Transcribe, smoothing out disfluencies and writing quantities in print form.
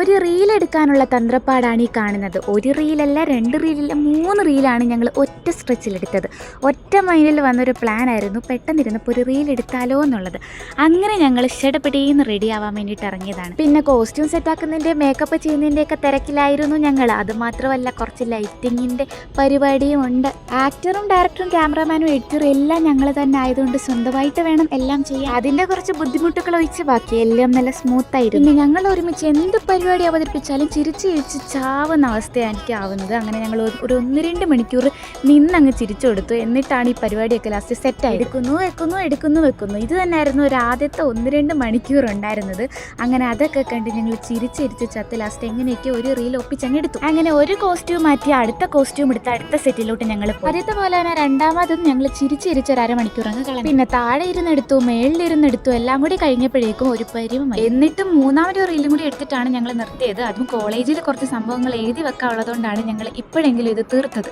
ഒരു റീൽ എടുക്കാനുള്ള തന്ത്രപ്പാടാണ് ഈ കാണുന്നത്. ഒരു റീലല്ല, 2 റീലല്ല, 3 റീലാണ് ഞങ്ങൾ ഒറ്റ സ്ട്രെച്ചിലെടുത്തത്. ഒറ്റ മൈൻഡിൽ വന്നൊരു പ്ലാൻ ആയിരുന്നു, പെട്ടെന്നിരുന്നപ്പോൾ ഒരു റീൽ എടുത്താലോ എന്നുള്ളത്. അങ്ങനെ ഞങ്ങൾ ഷടപടീന്ന് റെഡി ആവാൻ വേണ്ടിയിട്ട് ഇറങ്ങിയതാണ്. പിന്നെ കോസ്റ്റ്യൂം സെറ്റാക്കുന്നതിൻ്റെ മേക്കപ്പ് ചെയ്യുന്നതിൻ്റെയൊക്കെ തിരക്കിലായിരുന്നു ഞങ്ങൾ. അതുമാത്രമല്ല, കുറച്ച് ലൈറ്റിങ്ങിൻ്റെ പരിപാടിയും ഉണ്ട്. ആക്ടറും ഡയറക്ടറും ക്യാമറമാനും എഡിറ്ററും എല്ലാം ഞങ്ങൾ തന്നെ ആയതുകൊണ്ട് സ്വന്തമായിട്ട് വേണം എല്ലാം ചെയ്യാൻ. അതിൻ്റെ കുറച്ച് ബുദ്ധിമുട്ടുകൾ ഒഴിച്ച് ബാക്കി എല്ലാം നല്ല സ്മൂത്തായിരുന്നു. പിന്നെ ഞങ്ങൾ ഒരുമിച്ച് എന്ത് പരിപാടി അവതരിപ്പിച്ചാലും ചിരിച്ച് ചാവുന്ന അവസ്ഥയാണ് എനിക്ക് ആവുന്നത്. അങ്ങനെ ഞങ്ങൾ ഒരു 1-2 മണിക്കൂർ നിന്നങ്ങ് ചിരിച്ചു കൊടുത്തു. എന്നിട്ടാണ് ഈ പരിപാടിയൊക്കെ ലാസ്റ്റ് സെറ്റായി. എടുക്കുന്നു. ഇത് തന്നെയായിരുന്നു ഒരു ആദ്യത്തെ 1-2 മണിക്കൂർ ഉണ്ടായിരുന്നത്. അങ്ങനെ അതൊക്കെ കണ്ട് ഞങ്ങൾ ചിരിച്ച് ചത്ത് ലാസ്റ്റ് എങ്ങനെയൊക്കെ ഒരു റീൽ ഒപ്പിച്ചങ്ങ് എടുത്തു. അങ്ങനെ ഒരു കോസ്റ്റ്യൂം മാറ്റി അടുത്ത കോസ്റ്റ്യൂം എടുത്ത് അടുത്ത സെറ്റിലോട്ട് ഞങ്ങൾ പോയി. ആദ്യത്തെ പോലെ തന്നെ രണ്ടാമതും ഞങ്ങൾ ചിരിച്ച് ഒരു അരമണിക്കൂർ അങ്ങ് കളഞ്ഞു. പിന്നെ താഴെ ഇരുന്നെടുത്തു, മേളിലിരുന്നെടുത്തു, എല്ലാം കൂടി കഴിഞ്ഞപ്പോഴേക്കും ഒരു പരിവമായി. എന്നിട്ടും 3ാമത് റീലും കൂടി എടുത്തിട്ടാണ് ഞങ്ങൾ നിർത്തിയത്. അതും കോളേജിൽ കുറച്ച് സംഭവങ്ങൾ എഴുതി വെക്കാനുള്ളതുകൊണ്ടാണ് ഞങ്ങൾ ഇപ്പോഴെങ്കിലും ഇത് തീർത്തത്.